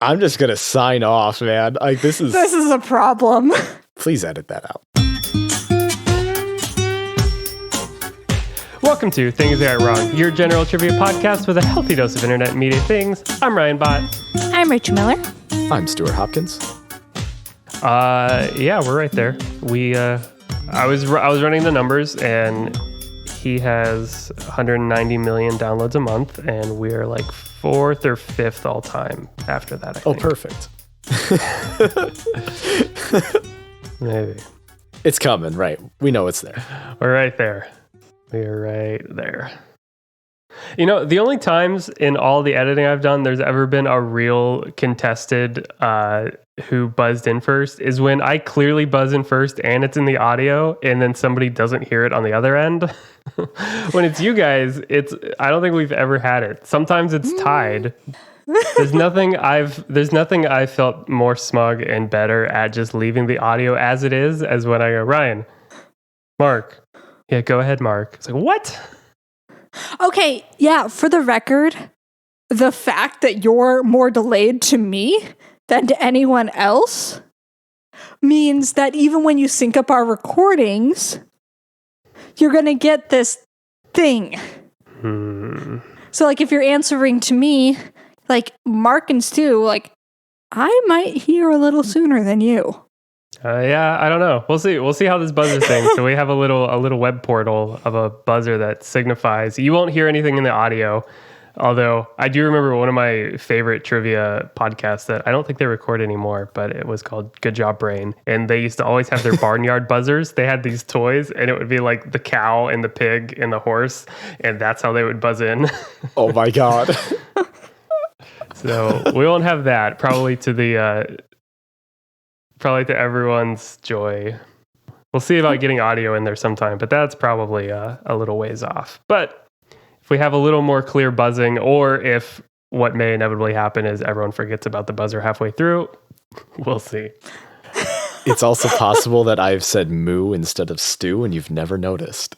I'm just going to sign off, man. Like, this is a problem. Please edit that out. Welcome to Things That Are Wrong, your general trivia podcast with a healthy dose of internet and media things. I'm Ryan Bott. I'm Rachel Miller. I'm Stuart Hopkins. Yeah, we're right there. I was running the numbers, and he has 190 million downloads a month, and we're like 4th or 5th all time after that, I think. Oh, perfect. Maybe. It's coming, right? We know it's there. We're right there. We're right there. You know, the only times in all the editing I've done there's ever been a real contested who buzzed in first is when I clearly buzz in first and it's in the audio and then somebody doesn't hear it on the other end. When it's you guys, I don't think we've ever had it. Sometimes it's tied. There's nothing I've felt more smug and better at just leaving the audio as it is as when I go, Ryan, Mark. Yeah, go ahead, Mark. It's like, what? Okay, yeah, for the record, the fact that you're more delayed to me than to anyone else means that even when you sync up our recordings, you're going to get this thing. So, like, if you're answering to me, like, Mark and Stu, like, I might hear a little sooner than you. Yeah, I don't know. We'll see. We'll see how this buzzer thing. So we have a little web portal of a buzzer that signifies you won't hear anything in the audio. Although I do remember one of my favorite trivia podcasts that I don't think they record anymore, but it was called Good Job Brain. And they used to always have their barnyard buzzers. They had these toys and it would be like the cow and the pig and the horse. And that's how they would buzz in. Oh my God. So we won't have that. Probably to everyone's joy. We'll see about getting audio in there sometime, but that's probably a little ways off. But if we have a little more clear buzzing, or if what may inevitably happen is everyone forgets about the buzzer halfway through, we'll see. It's also possible that I've said moo instead of stew and you've never noticed.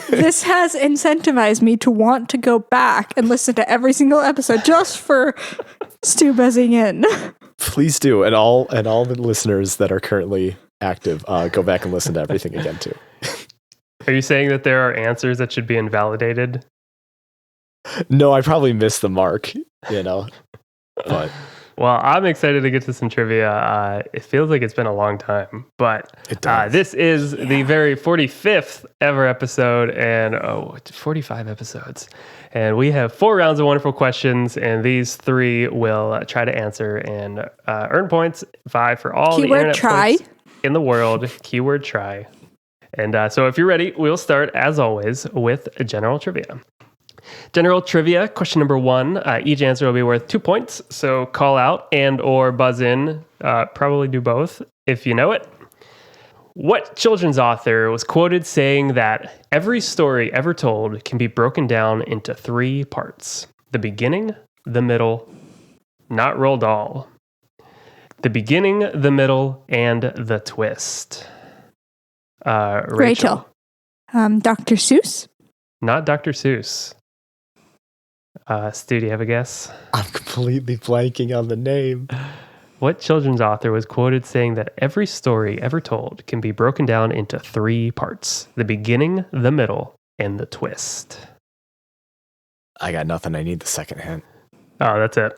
This has incentivized me to want to go back and listen to every single episode just for Stu buzzing in. Please do. And all the listeners that are currently active, go back and listen to everything again too. Are you saying that there are answers that should be invalidated? No, I probably missed the mark, but Well, I'm excited to get to some trivia. It feels like it's been a long time, but this is the very 45th ever episode, and 45 episodes. And we have 4 rounds of wonderful questions, and these 3 will try to answer and earn points. 5 for all Keyword the internet try. points in the world. Keyword try. And so if you're ready, we'll start, as always, with general trivia. General trivia, question number 1. Each answer will be worth 2 points. So call out and or buzz in. Probably do both if you know it. What children's author was quoted saying that every story ever told can be broken down into 3 parts? The beginning, the middle, not Roald Dahl. The beginning, the middle, and the twist. Rachel. Dr. Seuss? Not Dr. Seuss. Stu, do you have a guess? I'm completely blanking on the name. What children's author was quoted saying that every story ever told can be broken down into 3 parts? The beginning, the middle, and the twist. I got nothing. I need the second hint. Oh, that's it.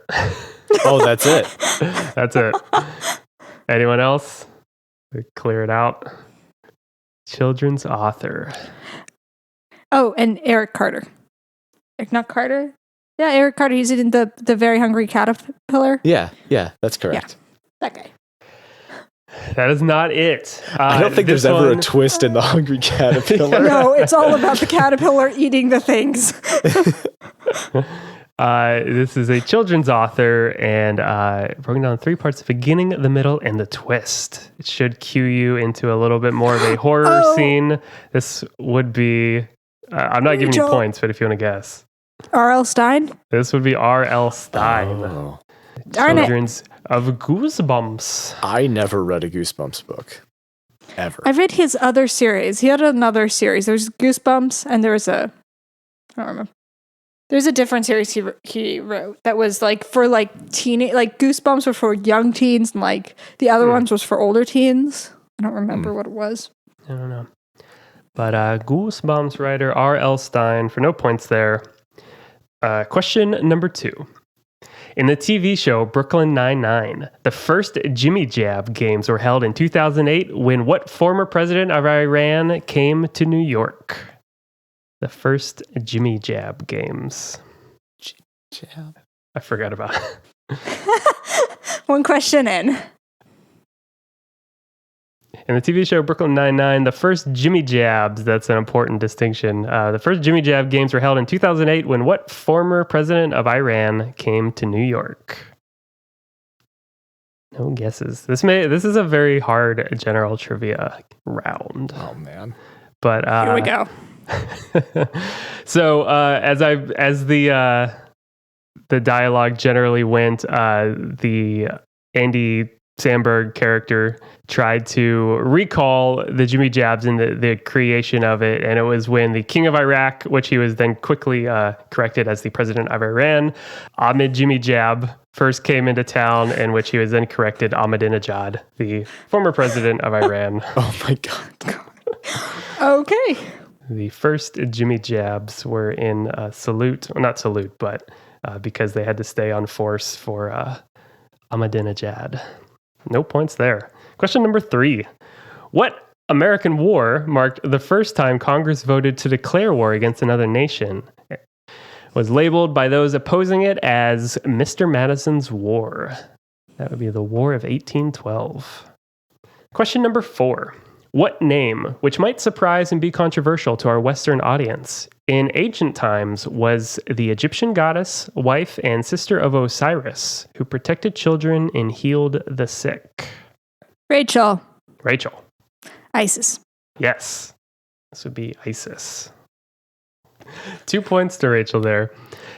Oh, that's it. That's it. Anyone else? We clear it out. Children's author. Oh, and Eric Carter. Not Carter? Yeah, Eric Carter. He's in the Very Hungry Caterpillar. Yeah, that's correct. Yeah, that guy. That is not it. I don't think there's ever a twist in the Hungry Caterpillar. No, it's all about the caterpillar eating the things. This is a children's author, and broken down in 3 parts: the beginning, the middle, and the twist. It should cue you into a little bit more of a horror scene. This would be... I'm not giving you points, but if you want to guess. R.L. Stein? This would be R.L. Stein. Oh. Children's of Goosebumps. I never read a Goosebumps book. Ever. I read his other series. He had another series. There was Goosebumps, and there was I don't remember. There's a different series he wrote that was like for like teen, like Goosebumps were for young teens, and like the other ones was for older teens. I don't remember what it was. I don't know. But Goosebumps writer R.L. Stein, for no points there. Question number 2. In the TV show Brooklyn Nine-Nine, the first Jimmy Jab games were held in 2008 when what former president of Iran came to New York? The first Jimmy Jab games. Jab. I forgot about it. One question in. In the TV show Brooklyn Nine-Nine, the first Jimmy Jabs, that's an important distinction. The first Jimmy Jab games were held in 2008 when what former president of Iran came to New York? No guesses. This is a very hard general trivia round. Oh man. But Here we go. So as the dialogue generally went, the Andy Samberg character tried to recall the Jimmy Jabs and the creation of it, and it was when the king of Iraq, which he was then quickly corrected as the president of Iran, Ahmed Jimmy Jab, first came into town, in which he was then corrected Ahmadinejad, the former president of Iran. Oh my god. Okay. The first Jimmy Jabs were in salute, well, not salute, but because they had to stay on force for Ahmadinejad. No points there. Question number 3. What American war marked the first time Congress voted to declare war against another nation? It was labeled by those opposing it as Mr. Madison's War. That would be the War of 1812. Question number 4. What name, which might surprise and be controversial to our Western audience, in ancient times was the Egyptian goddess, wife, and sister of Osiris, who protected children and healed the sick? Rachel. Isis. Yes. This would be Isis. 2 points to Rachel there.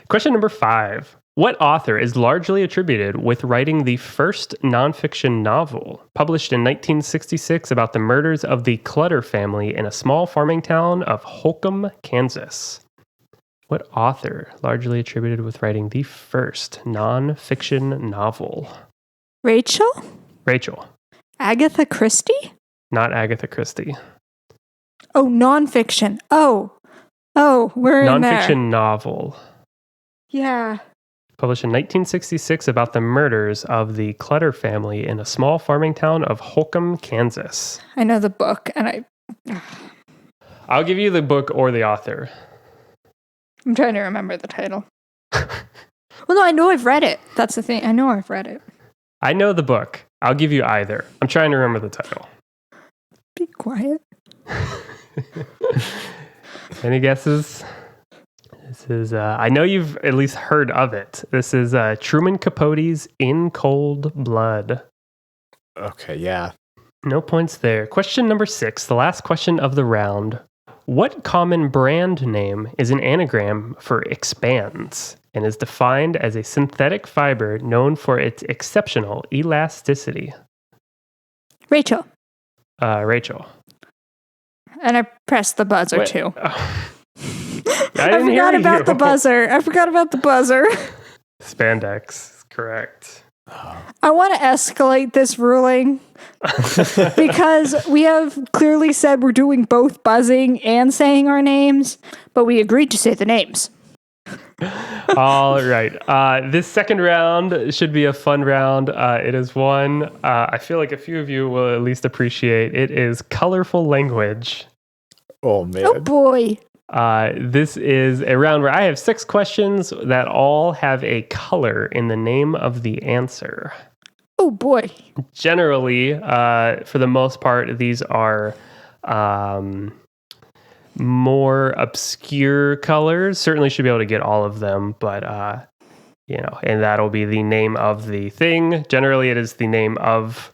Question number 5. What author is largely attributed with writing the first nonfiction novel, published in 1966 about the murders of the Clutter family in a small farming town of Holcomb, Kansas? What author largely attributed with writing the first nonfiction novel? Rachel. Agatha Christie? Not Agatha Christie. Oh, nonfiction. Oh, we're in there. Nonfiction novel. Yeah. Published in 1966 about the murders of the Clutter family in a small farming town of Holcomb, Kansas. I know the book, and I'll give you the book or the author. I'm trying to remember the title. Well, no, I know I've read it. That's the thing. I know I've read it. I know the book. I'll give you either. I'm trying to remember the title. Be quiet. Any guesses? This is, I know you've at least heard of it. This is Truman Capote's In Cold Blood. Okay, yeah. No points there. Question number 6, the last question of the round. What common brand name is an anagram for expands and is defined as a synthetic fiber known for its exceptional elasticity? Rachel. Rachel. And I pressed the buzzer Wait. too. Oh. I forgot about the buzzer. Spandex, correct. I want to escalate this ruling because we have clearly said we're doing both buzzing and saying our names, but we agreed to say the names. All right. This second round should be a fun round. It is one I feel like a few of you will at least appreciate. It is colorful language. Oh, man. Oh, boy. This is a round where I have 6 questions that all have a color in the name of the answer. Oh, boy. Generally, for the most part, these are more obscure colors. Certainly should be able to get all of them, but, and that'll be the name of the thing. Generally, it is the name of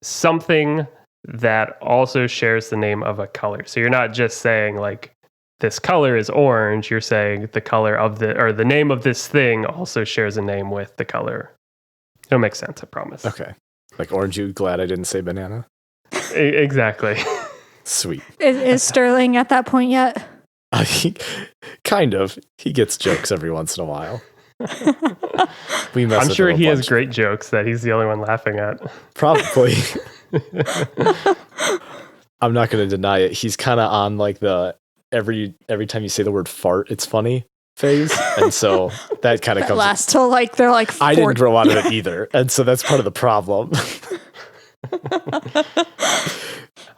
something that also shares the name of a color. So you're not just saying, like, this color is orange. You're saying the color of the name of this thing also shares a name with the color. It'll make sense, I promise. Okay. Like, aren't you glad I didn't say banana? Exactly. Sweet. Is Sterling at that point yet? Kind of. He gets jokes every once in a while. I'm sure he has great jokes that he's the only one laughing at. Probably. I'm not going to deny it. He's kind of on like the every time you say the word fart, it's funny phase. And so that kind of comes. Lasts till like they're like 40. I didn't grow out of it either. And so that's part of the problem.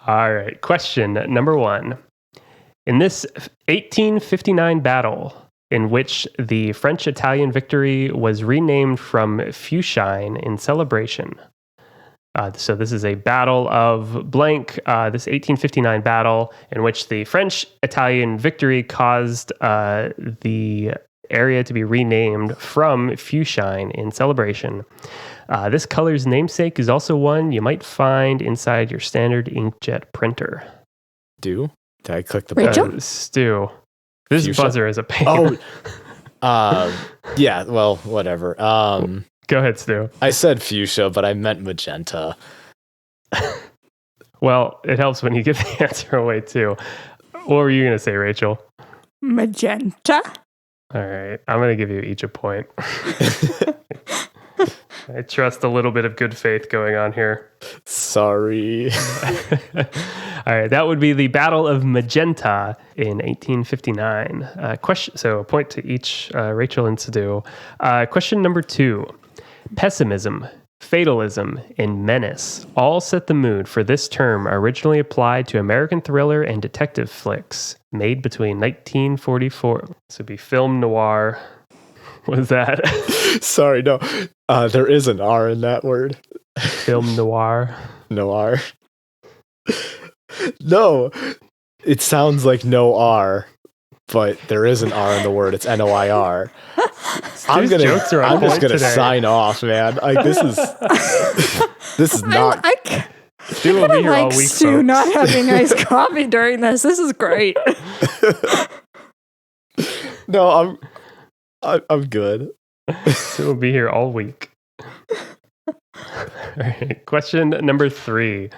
All right. Question number 1. In this 1859 battle, in which the French-Italian victory was renamed from Feuchine in celebration. So this is a battle of blank, this 1859 battle in which the French-Italian victory caused the area to be renamed from Feuchine in celebration. This color's namesake is also one you might find inside your standard inkjet printer. Did I click the button? Stu. This Fuchsia? Buzzer is a pain. Yeah, well, whatever. Go ahead, Stu. I said fuchsia, but I meant magenta. Well, it helps when you give the answer away, too. What were you going to say, Rachel? Magenta. All right. I'm going to give you each a point. I trust a little bit of good faith going on here. Sorry. All right. That would be the Battle of Magenta in 1859. So a point to each, Rachel and Sadu. Question number 2. Pessimism, fatalism, and menace all set the mood for this term originally applied to American thriller and detective flicks made between 1944. This would be film noir. What is that? Sorry, no. There is an R in that word. Film noir. Noir. No, it sounds like no R, but there is an R in the word. It's Noir. I'm just gonna sign off, man. Like this is not. Stu will be here all week, Stu folks. not having iced coffee during this. This is great. No, I'm good. Stu will be here all week. All right. Question number 3.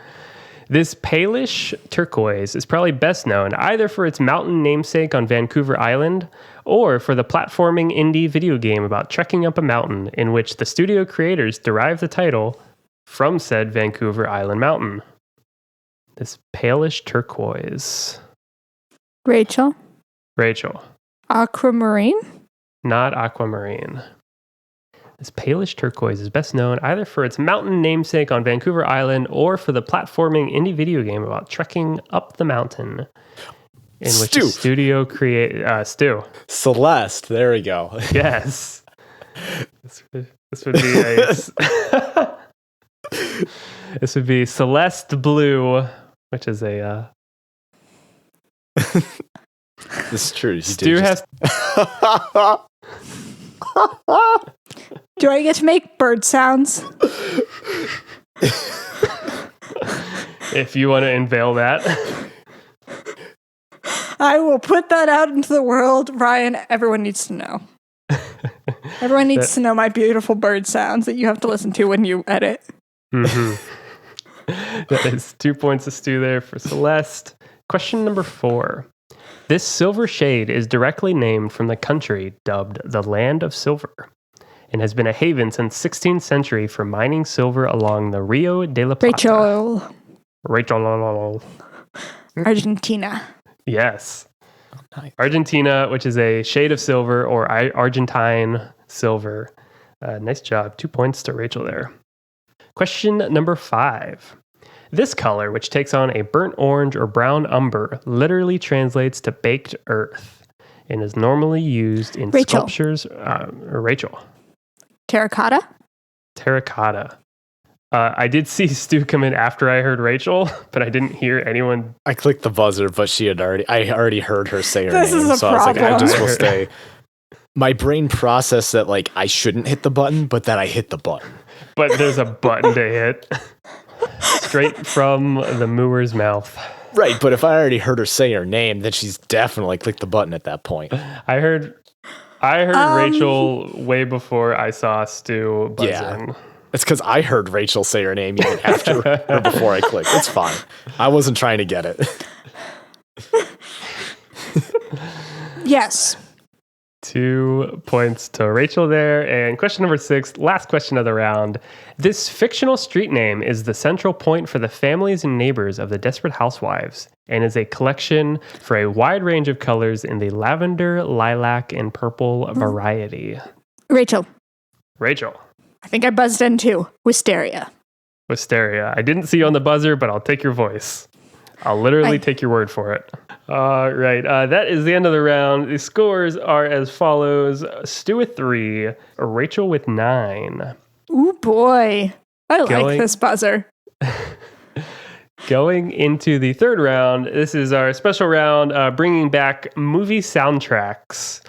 This palish turquoise is probably best known either for its mountain namesake on Vancouver Island or for the platforming indie video game about trekking up a mountain in which the studio creators derive the title from said Vancouver Island mountain. This palish turquoise. Rachel. Aquamarine? Not aquamarine. This palish turquoise is best known either for its mountain namesake on Vancouver Island or for the platforming indie video game about trekking up the mountain in which the studio Stu. Celeste, there we go. Yes. This would be a this would be Celeste Blue, which is a This is true. Stu has Do I get to make bird sounds? If you want to unveil that. I will put that out into the world. Ryan, everyone needs to know. Everyone needs to know my beautiful bird sounds that you have to listen to when you edit. Mm-hmm. That is 2 points to Stu there for Celeste. Question number 4. This silver shade is directly named from the country dubbed the Land of Silver and has been a haven since 16th century for mining silver along the Rio de la Plata. Rachel. Argentina. Yes. Nice. Argentina, which is a shade of silver or Argentine silver. Nice job. 2 points to Rachel there. Question number 5. This color, which takes on a burnt orange or brown umber, literally translates to baked earth and is normally used in sculptures. Rachel. Terracotta. I did see Stu come in after I heard Rachel, but I didn't hear anyone. I clicked the buzzer, but I already heard her say her this name. Is a so problem. I was like, I just will stay. My brain processed that like I shouldn't hit the button, but that I hit the button. But there's a button to hit. Straight from the mooer's mouth. Right, but if I already heard her say her name, then she's definitely clicked the button at that point. I heard Rachel way before I saw Stu buzz in. It's because I heard Rachel say her name even after or before I clicked. It's fine. I wasn't trying to get it. Yes. 2 points to Rachel there. And question number 6, last question of the round. This fictional street name is the central point for the families and neighbors of the Desperate Housewives and is a collection for a wide range of colors in the lavender, lilac, and purple variety. Rachel. I think I buzzed in too. Wisteria. I didn't see you on the buzzer, but I'll take your voice. I'll literally take your word for it. All right. That is the end of the round. The scores are as follows. Stu with 3, Rachel with 9. Ooh, boy. I like this buzzer. Going into the third round, this is our special round, bringing back movie soundtracks,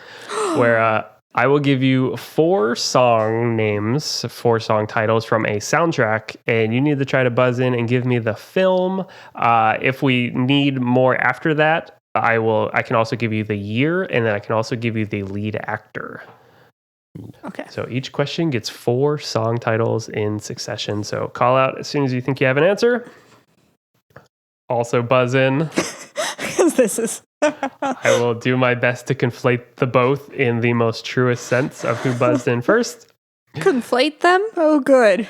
where I will give you 4 song names, 4 song titles from a soundtrack, and you need to try to buzz in and give me the film. If we need more after that, I can also give you the year, and then I can also give you the lead actor. Okay. So each question gets 4 song titles in succession. So call out as soon as you think you have an answer. Also buzz in. Because this is... I will do my best to conflate the both in the most truest sense of who buzzed in first. Conflate them? Oh, good.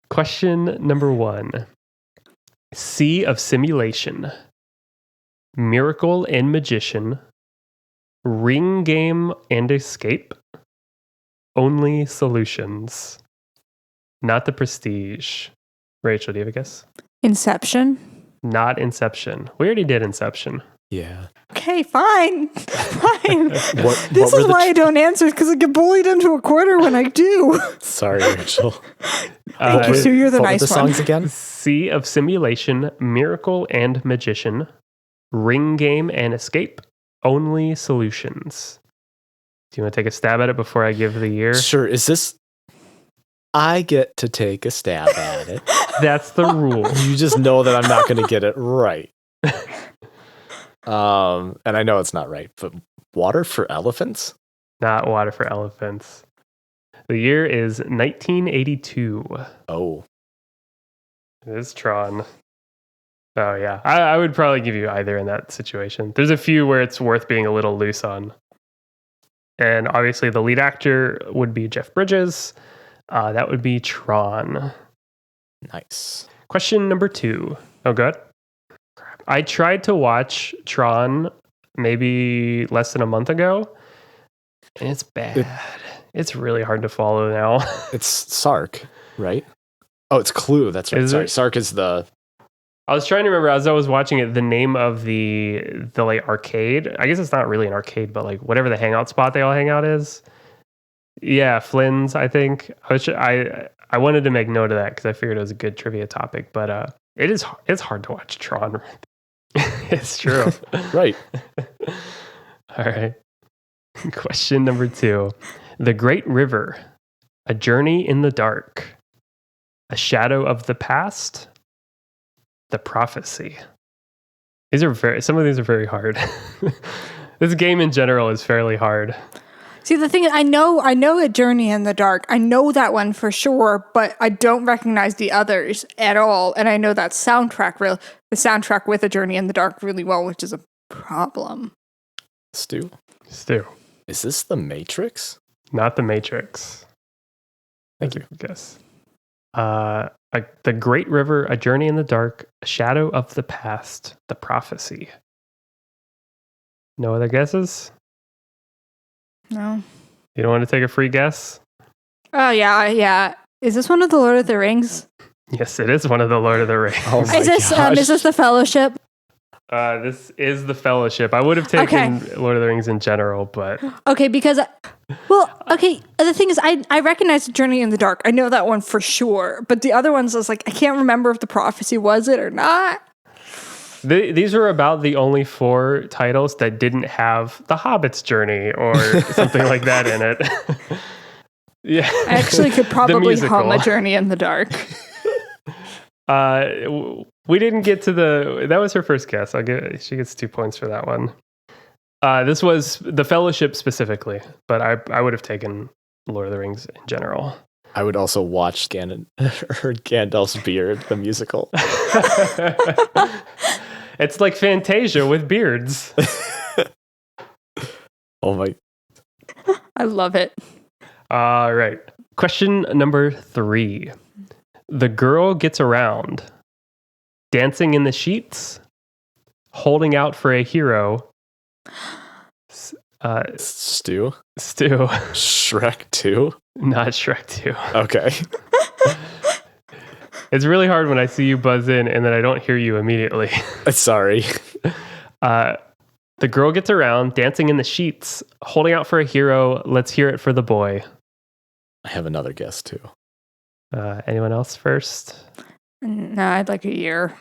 Question number 1. Sea of Simulation. Miracle and Magician. Ring Game and Escape. Only Solutions. Not The Prestige. Rachel, do you have a guess? Inception? Not Inception. We already did Inception. Yeah. Okay, fine. This is why I don't answer, because I get bullied into a corner when I do. Sorry, Rachel. Thank you, Stu. You're the nice one. What were the songs again? Sea of Simulation, Miracle and Magician, Ring Game and Escape, Only Solutions. Do you want to take a stab at it before I give the year? Sure. Is this... I get to take a stab at it. That's the rule. You just know that I'm not going to get it right. And I know it's not right, but Water for Elephants? Not Water for Elephants. The year is 1982. Oh. It is Tron. Oh, yeah. I would probably give you either in that situation. There's a few where it's worth being a little loose on. And obviously the lead actor would be Jeff Bridges. That would be Tron. Nice. Question number 2. Oh, good. I tried to watch Tron maybe less than a month ago, and it's bad. It's really hard to follow now. It's Sark, right? Oh, it's Clue. That's right. Sorry. Sark is the... I was trying to remember as I was watching it, the name of the like arcade. I guess it's not really an arcade, but like whatever the hangout spot they all hang out is. Yeah, Flynn's, I think. I wanted to make note of that because I figured it was a good trivia topic, but it's hard to watch Tron. It's true. Right. All right. Question number 2. The Great River. A Journey in the Dark. A Shadow of the Past. The Prophecy. Some of these are very hard. This game in general is fairly hard. See, the thing is, I know A Journey in the Dark. I know that one for sure, but I don't recognize the others at all. And I know that the soundtrack with A Journey in the Dark really well, which is a problem. Stu. Is this The Matrix? Not The Matrix. Thank you. Guess. The Great River, A Journey in the Dark, A Shadow of the Past, The Prophecy. No other guesses? No. You don't want to take a free guess? Oh, yeah. Is this one of the Lord of the Rings? Yes, it is one of the Lord of the Rings. Oh my is this the Fellowship? This is the Fellowship. I would have taken Lord of the Rings in general, but... Okay, because... the thing is, I recognize Journey in the Dark. I know that one for sure. But the other ones, I was like, I can't remember if the prophecy was it or not. These are about the only 4 titles that didn't have The Hobbit's Journey or something like that in it. Yeah, I actually could probably hum A Journey in the Dark. We didn't get to that was her first guess. She gets 2 points for that one. This was the Fellowship specifically, but I would have taken Lord of the Rings in general. I would also watch Gandalf's Beard, the musical. It's like Fantasia with beards. Oh my. I love it. All right. Question number 3. The girl gets around. Dancing in the sheets. Holding out for a hero. Stu? Stu. Shrek 2? Not Shrek 2. Okay. It's really hard when I see you buzz in and then I don't hear you immediately. Sorry. The girl gets around, dancing in the sheets, holding out for a hero. Let's hear it for the boy. I have another guess too. Anyone else first? No, I'd like a year.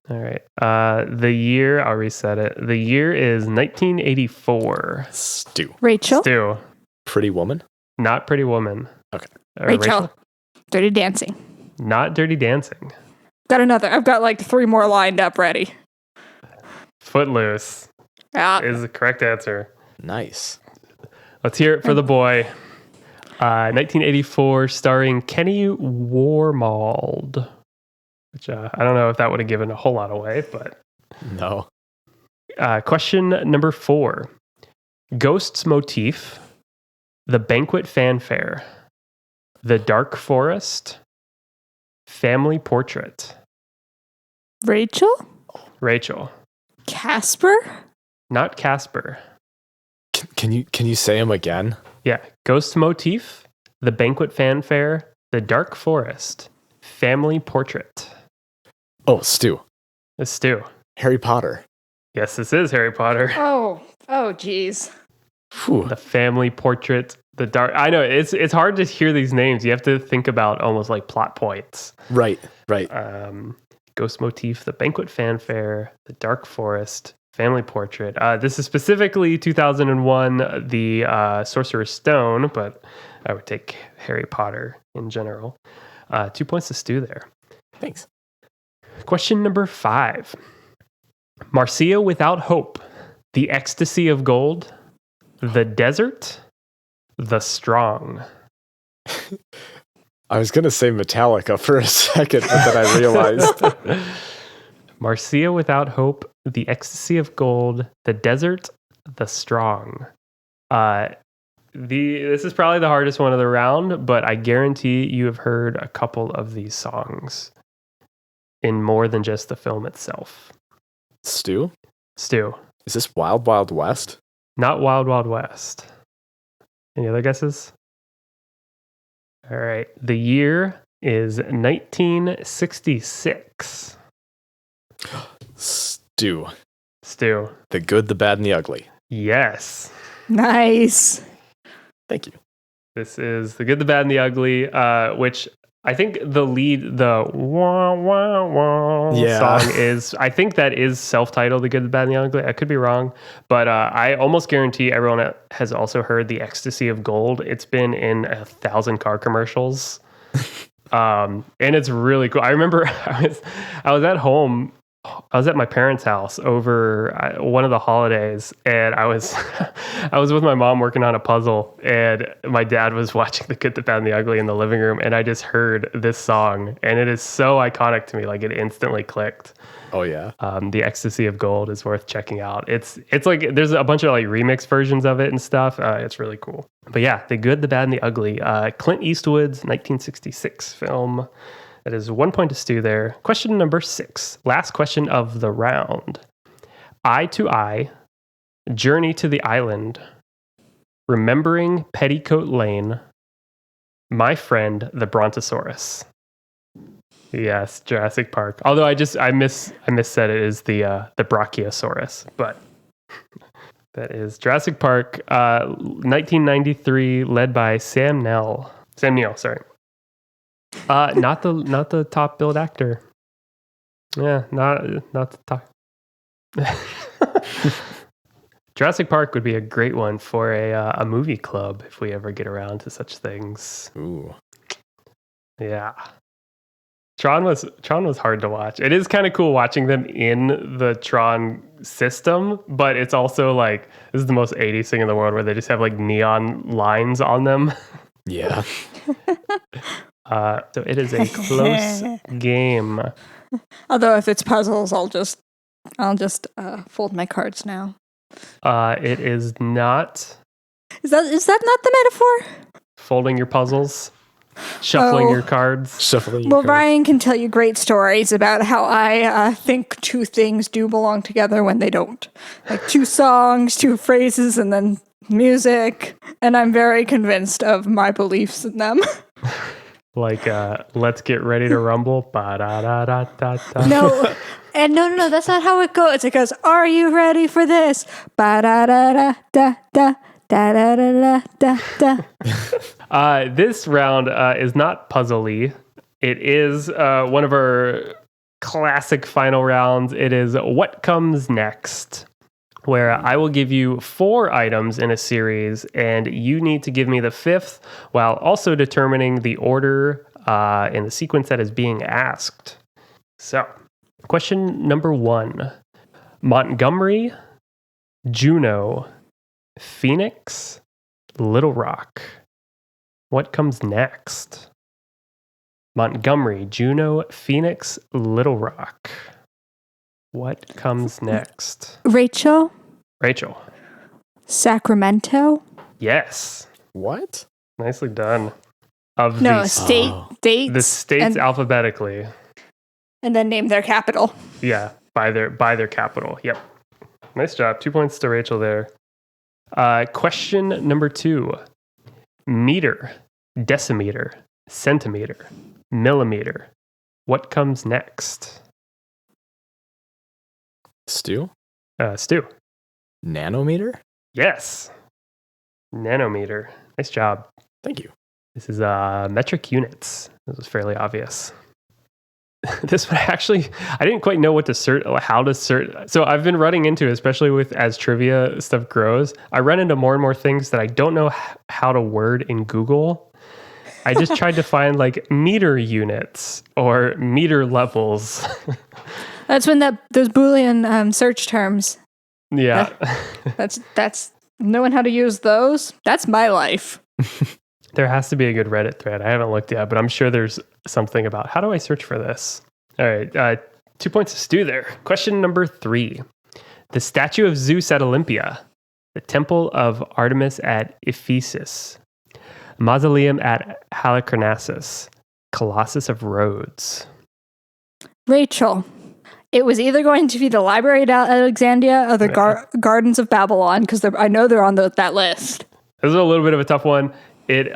All right. The year, I'll reset it. The year is 1984. Stu. Rachel? Stu. Pretty Woman? Not Pretty Woman. Okay. Rachel. Dirty Dancing. Not Dirty Dancing. Got another. I've got like 3 more lined up ready. Footloose Yeah. is the correct answer. Nice. Let's hear it for the boy. 1984, starring Kenny Wormald. Which I don't know if that would have given a whole lot away, but... No. Question number 4. Ghosts motif. The banquet fanfare. The dark forest. Family portrait. Rachel? Rachel. Casper? Not Casper. Can you say them again? Yeah. Ghost motif. The banquet fanfare. The dark forest. Family portrait. Oh, Stu. It's Stu. Harry Potter. Yes, this is Harry Potter. Oh, geez. Whew. The family portrait. The dark. I know it's hard to hear these names. You have to think about almost like plot points. Right. Ghost motif, the banquet fanfare, the dark forest, family portrait. This is specifically 2001, the Sorcerer's Stone, but I would take Harry Potter in general. 2 points to Stu there. Thanks. Question number 5. Marcia Without Hope, the ecstasy of gold, the desert, the strong. I was going to say Metallica for a second, but then I realized. Marcia Without Hope, the ecstasy of gold, the desert, the strong. This is probably the hardest one of the round, but I guarantee you have heard a couple of these songs in more than just the film itself. Stu? Stu. Is this Wild Wild West? Not Wild Wild West. Any other guesses? All right. The year is 1966. Stu. Stu. The Good, the Bad, and the Ugly. Yes. Nice. Thank you. This is The Good, the Bad, and the Ugly, which I think the lead, the wah, wah, wah song is, I think that is self-titled, The Good, the Bad, and the Ugly. I could be wrong, but I almost guarantee everyone has also heard The Ecstasy of Gold. It's been in 1,000 car commercials. And it's really cool. I remember I was at home. I was at my parents' house over one of the holidays, and I was with my mom working on a puzzle, and my dad was watching The Good, the Bad, and the Ugly in the living room, and I just heard this song, and it is so iconic to me. Like, it instantly clicked. Oh yeah. The Ecstasy of Gold is worth checking out. It's like there's a bunch of like remix versions of it and stuff. It's really cool. But yeah, The Good, the Bad, and the Ugly. Clint Eastwood's 1966 film. That is 1 point to Stu there. Question number 6. Last question of the round. Eye to Eye, Journey to the Island, Remembering Petticoat Lane, My Friend the Brontosaurus. Yes, Jurassic Park. Although I missaid it is the Brachiosaurus, but that is Jurassic Park, 1993, led by Sam Neill. Sorry. Not the top billed actor. Yeah, not the top. Jurassic Park would be a great one for a movie club if we ever get around to such things. Ooh. Yeah. Tron was hard to watch. It is kind of cool watching them in the Tron system, but it's also like, this is the most 80s thing in the world where they just have like neon lines on them. Yeah. So it is a close game. Although if it's puzzles, I'll just fold my cards now. It is not Is that not the metaphor? folding your puzzles, shuffling your cards. Shuffling your Well, cards. Ryan can tell you great stories about how I think two things do belong together when they don't. Like two songs, two phrases, and then music. And I'm very convinced of my beliefs in them. Like, let's get ready to rumble. Ba-da-da-da-da-da. No. And no, that's not how it goes. It goes, are you ready for this? Ba-da-da-da-da-da. Da-da-da-da-da. This round is not puzzly. It is one of our classic final rounds. It is What Comes Next, where I will give you 4 items in a series, and you need to give me the 5th while also determining the order in the sequence that is being asked. So, question number 1. Montgomery, Juneau, Phoenix, Little Rock. What comes next? Montgomery, Juneau, Phoenix, Little Rock. What comes next? Rachel, Sacramento. Yes. What? Nicely done. Of No, the dates. the states and, alphabetically. and then name their capital. Yeah, by their capital. Yep. Nice job. 2 points to Rachel there. Question number 2. Meter, decimeter, centimeter, millimeter. What comes next? Stu? Stu. Nanometer? Yes. Nanometer. Nice job. Thank you. This is metric units. This was fairly obvious. This one actually, I didn't quite know what to search, how to search. So I've been running into, especially as trivia stuff grows, I run into more and more things that I don't know how to word in Google. I just tried to find like meter units or meter levels. That's when those Boolean search terms. Yeah. That's knowing how to use those. That's my life. There has to be a good Reddit thread. I haven't looked yet, but I'm sure there's something about how do I search for this? All right. 2 points to Stu there. Question number 3. The statue of Zeus at Olympia, the temple of Artemis at Ephesus, mausoleum at Halicarnassus, Colossus of Rhodes. Rachel. It was either going to be the Library at Alexandria or the Gardens of Babylon, because I know they're on that list. This is a little bit of a tough one. It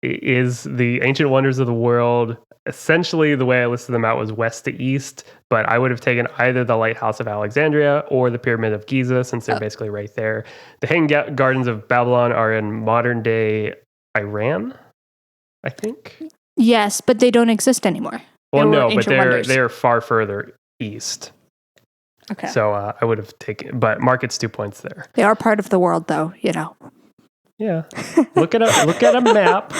is the ancient wonders of the world. Essentially, the way I listed them out was west to east, but I would have taken either the Lighthouse of Alexandria or the Pyramid of Giza, since they're basically right there. The Hanging Gardens of Babylon are in modern-day Iran, I think. Yes, but they don't exist anymore. Well, no, but they're far further east. Okay. So I would have taken, but Market's 2 points there. They are part of the world, though, you know. Yeah. Look at a map.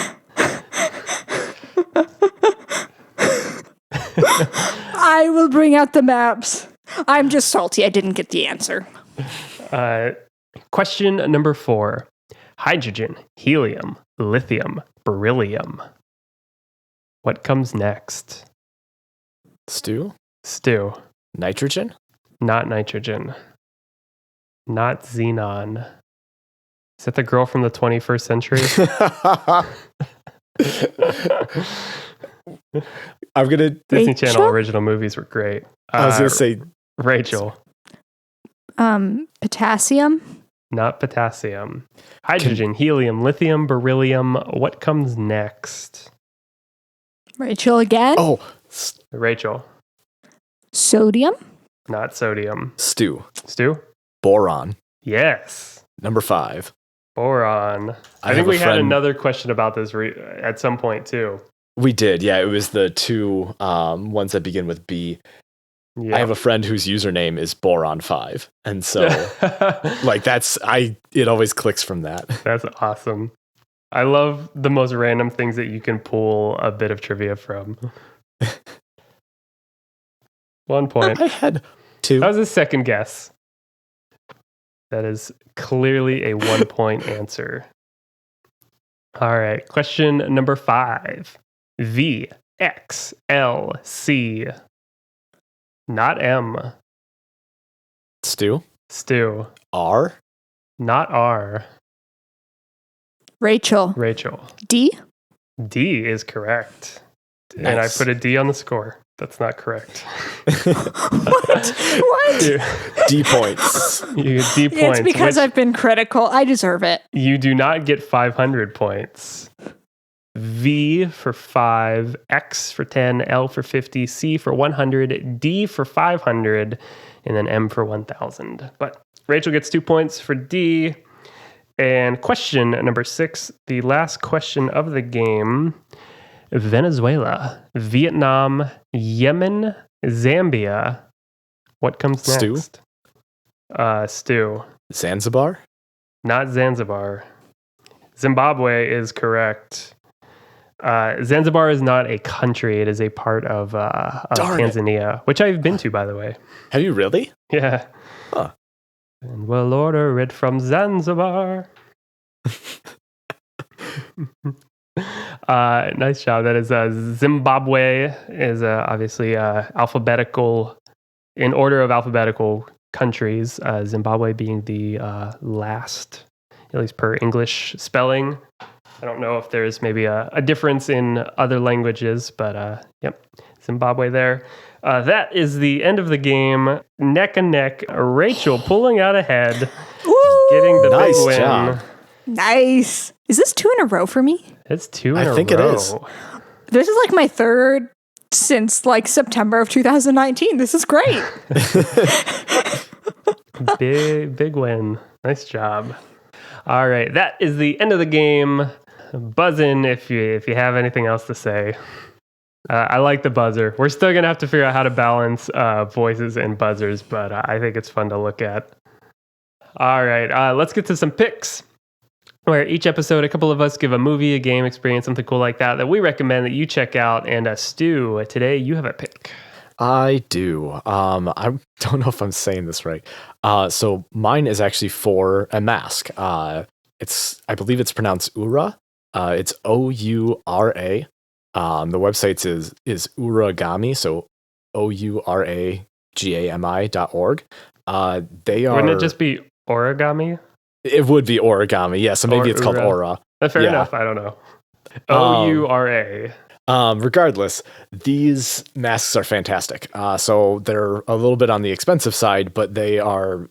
I will bring out the maps. I'm just salty I didn't get the answer. Question number 4. Hydrogen, helium, lithium, beryllium. What comes next? Stu? Nitrogen? Not nitrogen. Not xenon. Is that the girl from the 21st century? I'm going to... Disney Channel original movies were great. I was going to say... Rachel. Potassium? Not potassium. Hydrogen, helium, lithium, beryllium. What comes next? Rachel again? Oh. Rachel. Sodium? Not sodium. Stu? Boron. Yes. Number 5. Boron. I think we had another question about this at some point too. We did, yeah. It was the 2 ones that begin with B. Yeah. I have a friend whose username is Boron5, and so it always clicks from that. That's awesome. I love the most random things that you can pull a bit of trivia from. 1 point. I had 2. That was a second guess. That is clearly a 1 point answer. All right. Question number 5. V, X, L, C. Not M. Stu? Stu. R? Not R. Rachel. D? D is correct. Nice. And I put a D on the score. That's not correct. What? D points. You get D points. It's because I've been critical. I deserve it. You do not get 500 points. V for 5, X for 10, L for 50, C for 100, D for 500, and then M for 1,000. But Rachel gets 2 points for D. And question number 6, the last question of the game. Venezuela, Vietnam, Yemen, Zambia. What comes next? Stu. Zanzibar? Not Zanzibar. Zimbabwe is correct. Zanzibar is not a country. It is a part of Tanzania, which I've been to, by the way. Have you really? Yeah. Huh. And we'll order it from Zanzibar. Nice job. That is Zimbabwe is obviously alphabetical, in order of alphabetical countries, Zimbabwe being the last, at least per English spelling. I don't know if there's maybe a difference in other languages, but yep, Zimbabwe there. That is the end of the game. Neck and neck. Rachel pulling out ahead, getting the Nice big win. job. Nice. Is this 2 in a row for me? It's 2 in a row. I think it is. This is like my third since like September of 2019. This is great. Big win. Nice job. All right, that is the end of the game. Buzz in if you have anything else to say. I like the buzzer. We're still gonna have to figure out how to balance voices and buzzers, but I think it's fun to look at. All right, let's get to some picks. Where each episode, a couple of us give a movie, a game experience, something cool like that we recommend that you check out. And Stu, today you have a pick. I do. I don't know if I'm saying this right. So mine is actually for a mask. I believe it's pronounced Ura. It's Oura. The website is Uragami. So OURAGAMI.org. They are. Wouldn't it just be origami? It would be origami. Yeah. So maybe it's called Aura. Fair enough. I don't know. OURA. Regardless, these masks are fantastic. So they're a little bit on the expensive side, but they are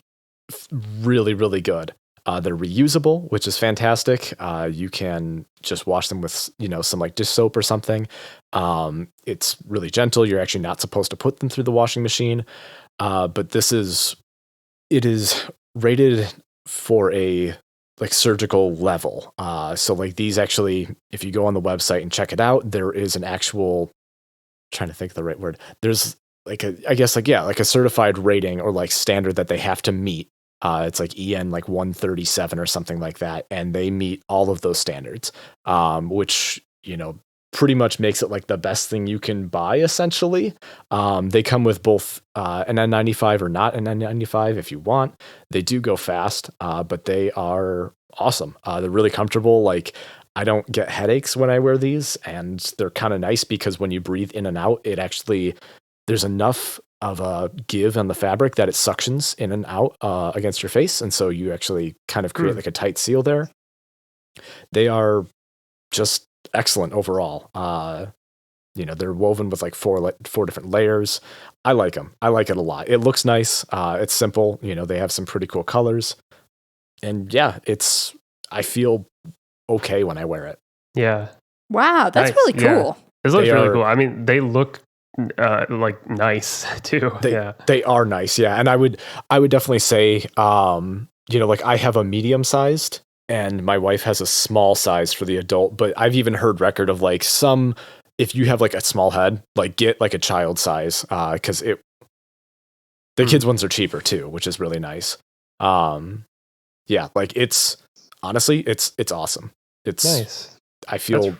really, really good. They're reusable, which is fantastic. You can just wash them with, some like dish soap or something. It's really gentle. You're actually not supposed to put them through the washing machine. But it is rated for a like surgical level. So like these actually, if you go on the website and check it out, there is an actual, trying to think of the right word. There's like a certified rating or like standard that they have to meet. It's like EN like 137 or something like that. And they meet all of those standards, which, pretty much makes it like the best thing you can buy essentially. They come with both an N95 or not an N95 if you want. They do go fast, but they are awesome. They're really comfortable. Like I don't get headaches when I wear these, and they're kind of nice because when you breathe in and out, there's enough of a give on the fabric that it suctions in and out against your face. And so you actually kind of create like a tight seal there. They are just excellent overall. They're woven with like four different layers. I like them. I like it a lot. It looks nice. It's simple. They have some pretty cool colors, and yeah, I feel okay when I wear it. Yeah. Wow, that's nice. really cool. Yeah. This looks really cool. I mean, they look like nice too. They are nice. Yeah. And I would definitely say, like I have a medium sized and my wife has a small size for the adult, but I've even heard record of like if you have like a small head, like get like a child size, cause the kids ones are cheaper too, which is really nice. Yeah, like it's honestly, it's awesome. It's nice. I feel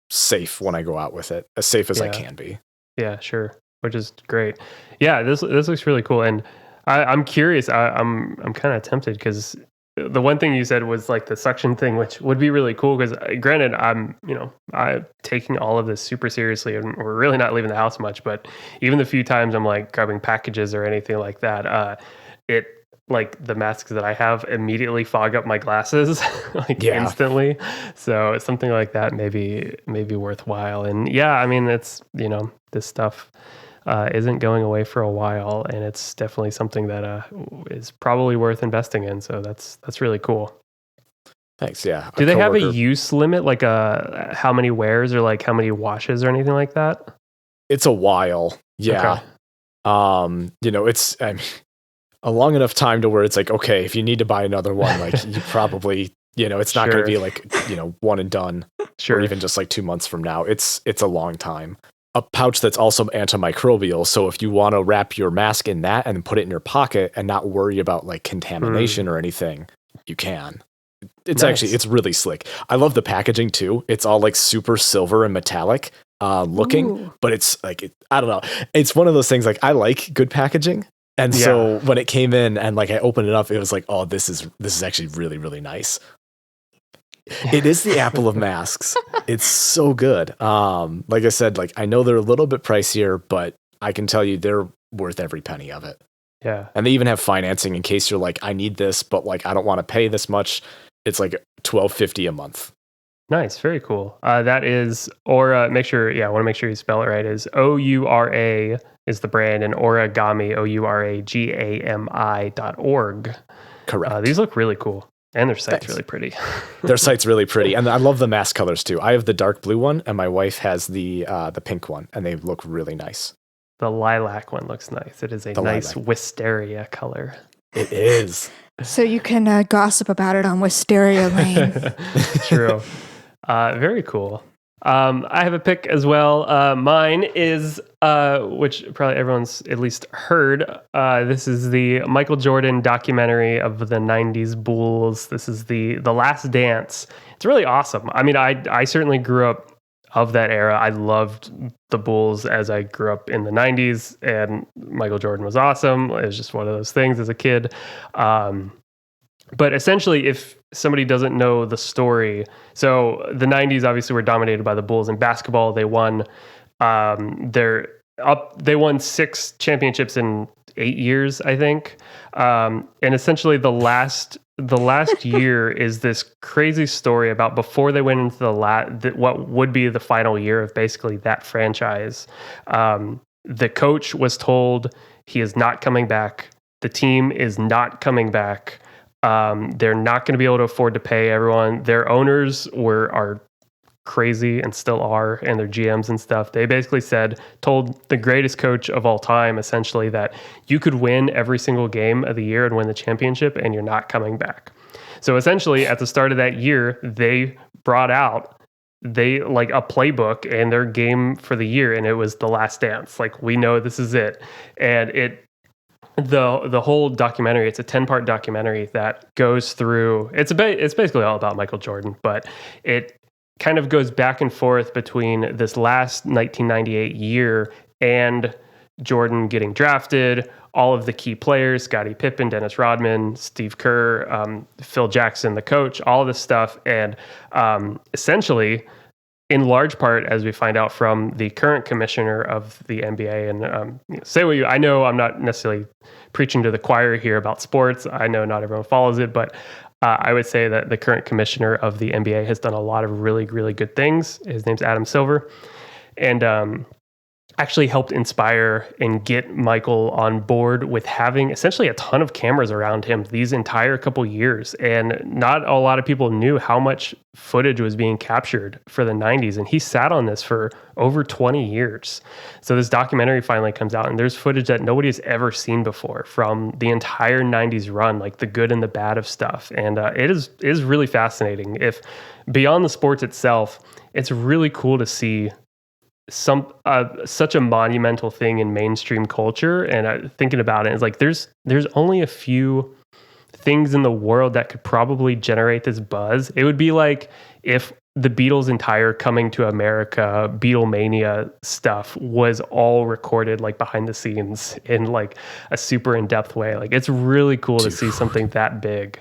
safe when I go out with it, as safe as I can be. Yeah, sure. Which is great. Yeah, this looks really cool. And I'm curious. I'm kind of tempted because the one thing you said was like the suction thing, which would be really cool because granted, I'm taking all of this super seriously and we're really not leaving the house much, but even the few times I'm like grabbing packages or anything like that, like the masks that I have immediately fog up my glasses like instantly. So something like that maybe worthwhile. And yeah, I mean, it's, you know, this stuff isn't going away for a while, and it's definitely something that is probably worth investing in. So that's really cool. Thanks. Yeah. Do they have a use limit, like how many wears or like how many washes or anything like that? It's a while. Yeah. Okay. You know, it's a long enough time to where it's like, okay, if you need to buy another one, like you probably, you know, it's not going to be like, you know, one and done. Or even just like 2 months from now. It's a long time. A pouch that's also antimicrobial. So if you want to wrap your mask in that and put it in your pocket and not worry about like contamination or anything, you can. It's actually, it's really slick. I love the packaging too. It's all like super silver and metallic looking, but it's like, I don't know. It's one of those things like I like good packaging. And so when it came in and like I opened it up, it was like, oh, this is actually really, really nice. It is the Apple of masks. It's so good. Like I said, like I know they're a little bit pricier, but I can tell you they're worth every penny of it. Yeah. And they even have financing in case you're like, I need this, but like I don't want to pay this much. It's like $12.50 a month. Nice, very cool. That is Aura. Make sure you spell it right. Is OURA is the brand, and Origami OURAGAMI.org. Correct. These look really cool. And their site's really pretty. Their site's really pretty. And I love the mask colors too. I have the dark blue one and my wife has the pink one, and they look really nice. The lilac one looks nice. It is a nice wisteria color. It is. So you can gossip about it on Wisteria Lane. True. Very cool. I have a pick as well. Mine is, which probably everyone's at least heard. This is the Michael Jordan documentary of the 90s Bulls. This is the Last Dance. It's really awesome. I mean, I certainly grew up of that era. I loved the Bulls as I grew up in the 90s, and Michael Jordan was awesome. It was just one of those things as a kid. But essentially, if somebody doesn't know the story, so the 90s obviously were dominated by the Bulls in basketball. They won they won 6 championships in 8 years, I think. And essentially the last year is this crazy story about before they went into what would be the final year of basically that franchise. The coach was told he is not coming back. The team is not coming back. They're not going to be able to afford to pay everyone. Their owners are crazy and still are, and their GMs and stuff. They basically told the greatest coach of all time, essentially, that you could win every single game of the year and win the championship, and you're not coming back. So essentially, at the start of that year, they brought out a playbook and their game for the year, and it was The Last Dance. Like, we know this is it. And the whole documentary, it's a 10-part documentary that goes through, it's basically all about Michael Jordan, but it kind of goes back and forth between this last 1998 year and Jordan getting drafted, all of the key players, Scottie Pippen, Dennis Rodman, Steve Kerr, Phil Jackson, the coach, all of this stuff. And essentially, in large part, as we find out from the current commissioner of the NBA, and I know I'm not necessarily preaching to the choir here about sports. I know not everyone follows it, but I would say that the current commissioner of the NBA has done a lot of really, really good things. His name's Adam Silver, and actually helped inspire and get Michael on board with having essentially a ton of cameras around him these entire couple years. And not a lot of people knew how much footage was being captured for the 90s. And he sat on this for over 20 years. So this documentary finally comes out, and there's footage that nobody has ever seen before from the entire 90s run, like the good and the bad of stuff. And it is really fascinating. If beyond the sports itself, it's really cool to see such a monumental thing in mainstream culture. And thinking about it, it's like there's only a few things in the world that could probably generate this buzz. It would be like if the Beatles' entire coming to America, Beatlemania stuff was all recorded like behind the scenes in like a super in-depth way. Like, it's really cool to see something that big.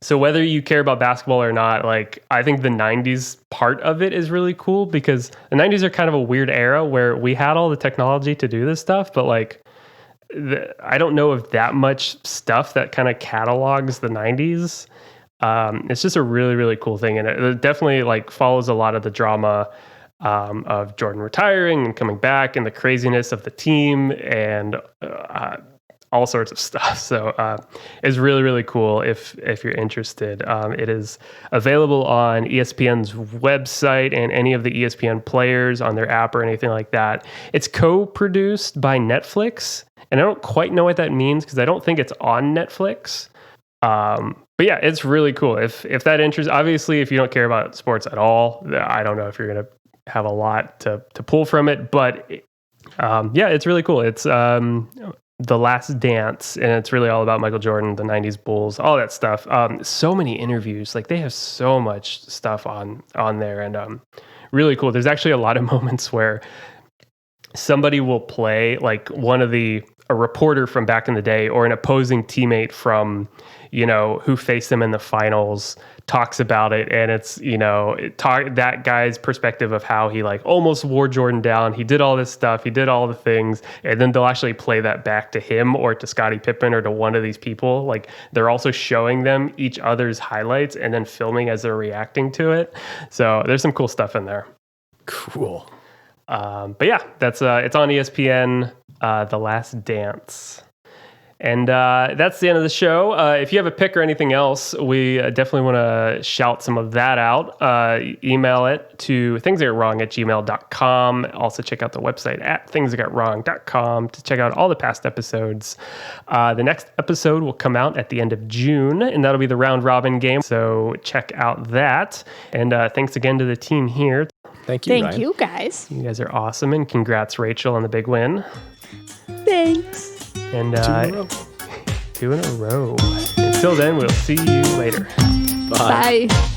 So whether you care about basketball or not, like, I think the 90s part of it is really cool, because the 90s are kind of a weird era where we had all the technology to do this stuff, but like I don't know of that much stuff that kind of catalogs the 90s. It's just a really, really cool thing. And it definitely like follows a lot of the drama of Jordan retiring and coming back and the craziness of the team and all sorts of stuff. So it's really, really cool if you're interested. It is available on ESPN's website and any of the ESPN players on their app or anything like that. It's co-produced by Netflix, and I don't quite know what that means because I don't think it's on Netflix. But yeah, it's really cool. If that interests, obviously, if you don't care about sports at all, I don't know if you're going to have a lot to pull from it, but yeah, it's really cool. It's The Last Dance, and it's really all about Michael Jordan, the 90s Bulls, all that stuff. So many interviews, like they have so much stuff on there, and really cool. There's actually a lot of moments where somebody will play like a reporter from back in the day or an opposing teammate from, who faced them in the finals talks about it. And it's, that guy's perspective of how he like almost wore Jordan down. He did all this stuff. He did all the things. And then they'll actually play that back to him or to Scottie Pippen or to one of these people. Like they're also showing them each other's highlights and then filming as they're reacting to it. So there's some cool stuff in there. Cool. But yeah, that's it's on ESPN, The Last Dance. And that's the end of the show. If you have a pick or anything else, we definitely want to shout some of that out. Email it to thingsigotwrong@gmail.com. Also check out the website at thingsigotwrong.com to check out all the past episodes. The next episode will come out at the end of June, and that'll be the round robin game. So check out that. And thanks again to the team here. Thank you, Ryan. Thank you, guys. You guys are awesome, and congrats, Rachel, on the big win. Thanks. And 2 in a row. Until then, we'll see you later. Bye. Bye.